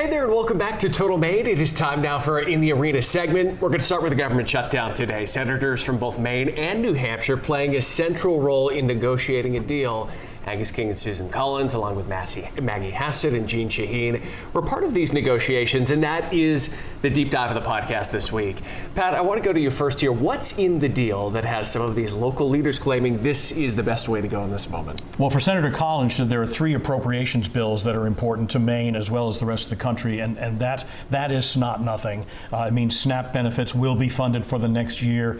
Hey there, and welcome back to Total Maine. It is time now for our In the Arena segment. We're going to start with the government shutdown today. Senators from both Maine and New Hampshire playing a central role in negotiating a deal. Angus King and Susan Collins, along with Maggie Hassett and Jeanne Shaheen, were part of these negotiations, and that is the deep dive of the podcast this week. Pat, I want to go to you first here. What's in the deal that has some of these local leaders claiming this is the best way to go in this moment? Well, for Senator Collins, there are 3 appropriations bills that are important to Maine as well as the rest of the country, and that is not nothing. It means SNAP benefits will be funded for the next year,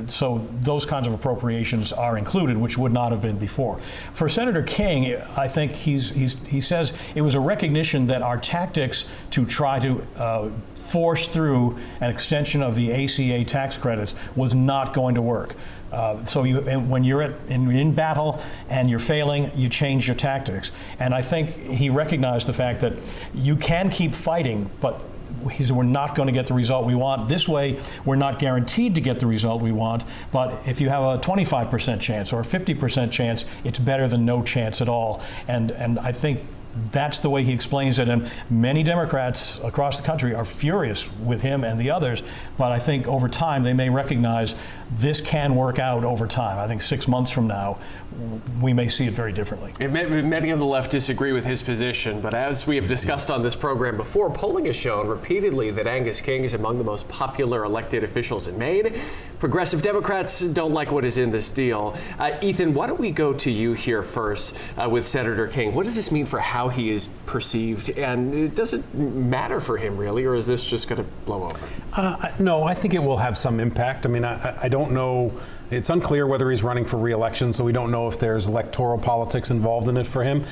so those kinds of appropriations are included, which would not have been before. For Senator King, I think he says it was a recognition that our tactics to try to force through an extension of the ACA tax credits was not going to work. So when you're in battle and you're failing, you change your tactics. And I think he recognized the fact that you can keep fighting, but we're not going to get the result we want. This way, we're not guaranteed to get the result we want, but if you have a 25% chance or a 50% chance, it's better than no chance at all. And I think that's the way he explains it, and many Democrats across the country are furious with him and the others, but I think over time they may recognize this can work out over time. I think 6 months from now, we may see it very differently. Many on the left disagree with his position, but as we have discussed on this program before, polling has shown repeatedly that Angus King is among the most popular elected officials in Maine. Progressive Democrats don't like what is in this deal. Ethan, why don't we go to you here first with Senator King? What does this mean for how he is perceived, and does it matter for him really, or is this just going to blow over? No, I think it will have some impact. I mean, I don't know. It's unclear whether he's running for re-election, so we don't know if there's electoral politics involved in it for him.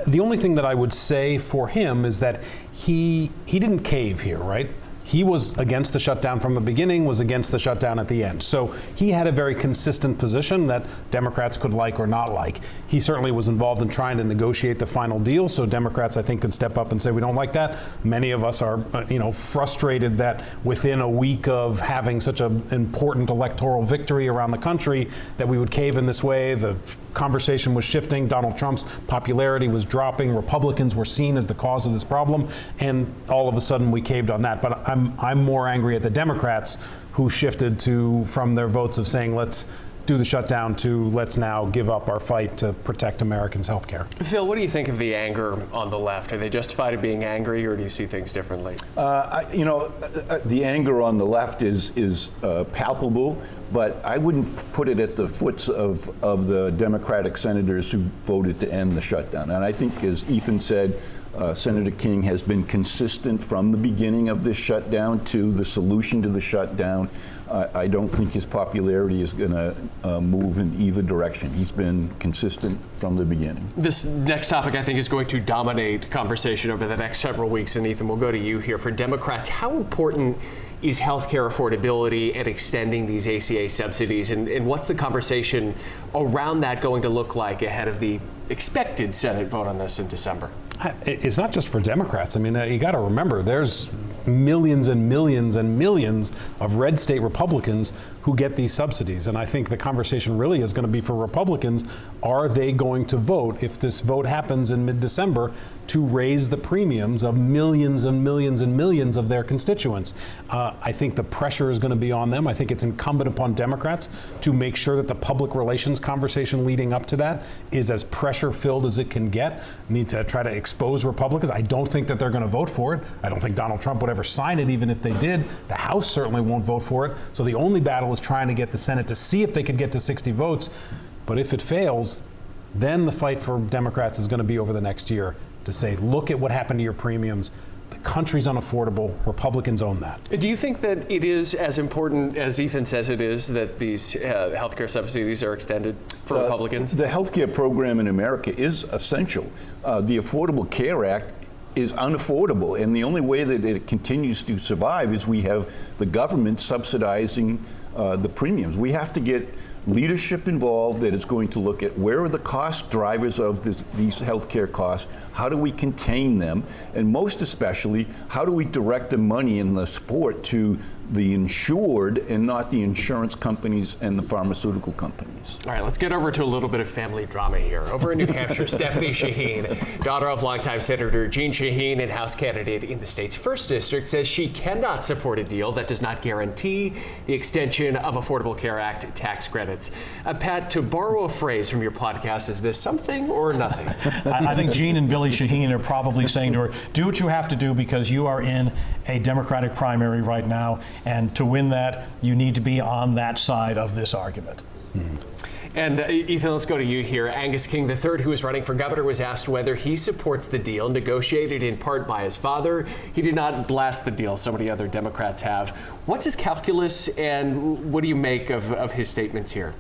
The only thing that I would say for him is that he didn't cave here, right? He was against the shutdown from the beginning, was against the shutdown at the end. So he had a very consistent position that Democrats could like or not like. He certainly was involved in trying to negotiate the final deal, so Democrats, I think, could step up and say, we don't like that. Many of us are, frustrated that within a week of having such an important electoral victory around the country that we would cave in this way. The conversation was shifting. Donald Trump's popularity was dropping. Republicans were seen as the cause of this problem, and all of a sudden we caved on that. But I'm more angry at the Democrats who shifted from their votes of saying let's do the shutdown to let's now give up our fight to protect Americans' health care. Phil, what do you think of the anger on the left? Are they justified in being angry, or do you see things differently? The anger on the left is palpable, but I wouldn't put it at the foots of the Democratic senators who voted to end the shutdown. And I think, as Ethan said, Senator King has been consistent from the beginning of this shutdown to the solution to the shutdown. I don't think his popularity is going to move in either direction. He's been consistent from the beginning. This next topic, I think, is going to dominate conversation over the next several weeks. And Ethan, we'll go to you here. For Democrats, how important is healthcare affordability and extending these ACA subsidies? And what's the conversation around that going to look like ahead of the expected Senate vote on this in December? It's not just for Democrats. I mean, you got to remember, there's millions and millions and millions of red state Republicans who get these subsidies. And I think the conversation really is going to be for Republicans. Are they going to vote, if this vote happens in mid-December, to raise the premiums of millions and millions and millions of their constituents? I think the pressure is going to be on them. I think it's incumbent upon Democrats to make sure that the public relations conversation leading up to that is as pressure-filled as it can get. Need to try to expose Republicans. I don't think that they're going to vote for it. I don't think Donald Trump would ever sign it, even if they did. The House certainly won't vote for it. So the only battle is trying to get the Senate to see if they could get to 60 votes. But if it fails, then the fight for Democrats is going to be over the next year to say, look at what happened to your premiums. The country's unaffordable. Republicans own that. Do you think that it is as important as Ethan says it is that these healthcare subsidies are extended for Republicans? The healthcare program in America is essential. The Affordable Care Act is unaffordable, and the only way that it continues to survive is we have the government subsidizing the premiums. We have to get leadership involved that is going to look at where are the cost drivers of these healthcare costs, how do we contain them, and most especially, how do we direct the money and the support to the insured and not the insurance companies and the pharmaceutical companies. All right, let's get over to a little bit of family drama here. Over in New Hampshire, Stephanie Shaheen, daughter of longtime Senator Jeanne Shaheen and House candidate in the state's 1st District, says she cannot support a deal that does not guarantee the extension of Affordable Care Act tax credits. Pat, to borrow a phrase from your podcast, is this something or nothing? I think Jeanne and Billy Shaheen are probably saying to her, do what you have to do because you are in a Democratic primary right now, and to win that, you need to be on that side of this argument. And Ethan, let's go to you here. Angus King III, who is running for governor, was asked whether he supports the deal negotiated in part by his father. He did not blast the deal, so many other Democrats have. What's his calculus, and what do you make of his statements here?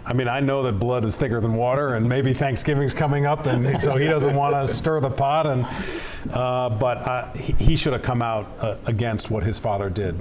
I mean, I know that blood is thicker than water, and maybe Thanksgiving's coming up, and so he doesn't want to stir the pot. But he should have come out against what his father did.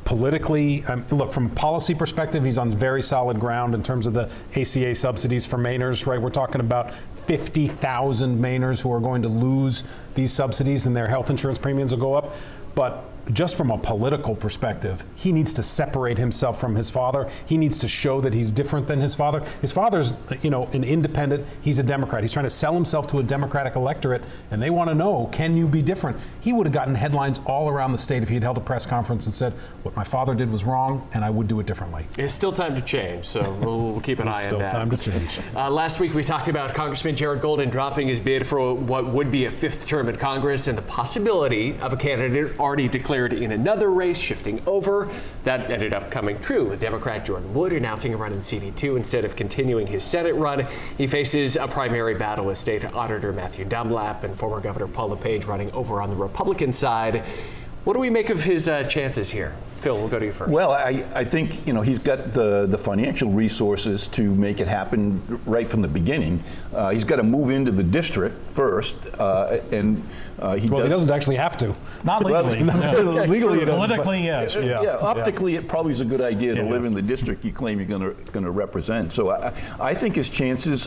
Politically, look, from a policy perspective, he's on very solid ground in terms of the ACA subsidies for Mainers, right? We're talking about 50,000 Mainers who are going to lose these subsidies, and their health insurance premiums will go up. But just from a political perspective, he needs to separate himself from his father. He needs to show that he's different than his father. His father's, an independent. He's a Democrat. He's trying to sell himself to a Democratic electorate, and they want to know, can you be different? He would have gotten headlines all around the state if he had held a press conference and said, what my father did was wrong, and I would do it differently. It's still time to change, so we'll keep an eye on that. Still time to change. Last week, we talked about Congressman Jared Golden dropping his bid for what would be a 5th term in Congress and the possibility of a candidate already declared in another race shifting over. That ended up coming true, with Democrat Jordan Wood announcing a run in CD2 instead of continuing his Senate run. He faces a primary battle with State Auditor Matthew Dunlap and former Governor Paul LePage running over on the Republican side. What do we make of his chances here? Phil, we'll go to you first. Well, I think he's got the financial resources to make it happen right from the beginning. He's got to move into the district first, and he doesn't actually have to. Not legally. Well, legally, it doesn't. Politically, yes. Yeah, optically, it probably is a good idea to live in the district you claim you're going to represent. So I think his chances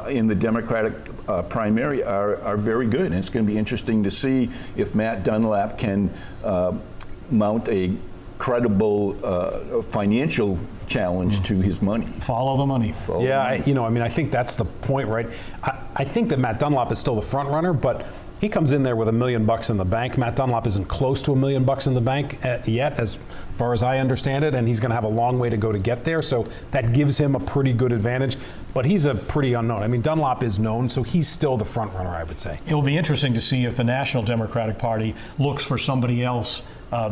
in the Democratic primary are very good, and it's going to be interesting to see if Matt Dunlap can mount a credible financial challenge to his money. Follow the money. I think that's the point, right? I think that Matt Dunlap is still the front runner, but he comes in there with $1 million in the bank. Matt Dunlap isn't close to $1 million in the bank yet, as far as I understand it, and he's going to have a long way to go to get there. So that gives him a pretty good advantage. But he's a pretty unknown. I mean, Dunlap is known, so he's still the front runner, I would say. It'll be interesting to see if the National Democratic Party looks for somebody else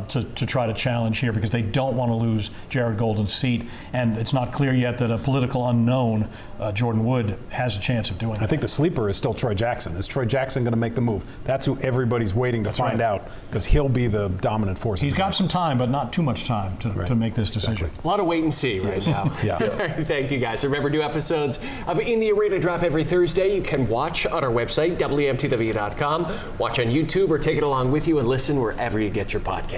to try to challenge here, because they don't want to lose Jared Golden's seat, and it's not clear yet that a political unknown, Jordan Wood, has a chance of doing it. I think the sleeper is still Troy Jackson. Is Troy Jackson going to make the move? That's who everybody's waiting to find out, because he'll be the dominant force. He's got some time, but not too much time to make this decision. A lot of wait and see right now. Thank you, guys. Remember, new episodes of In the Arena drop every Thursday. You can watch on our website, WMTW.com, watch on YouTube, or take it along with you and listen wherever you get your podcast.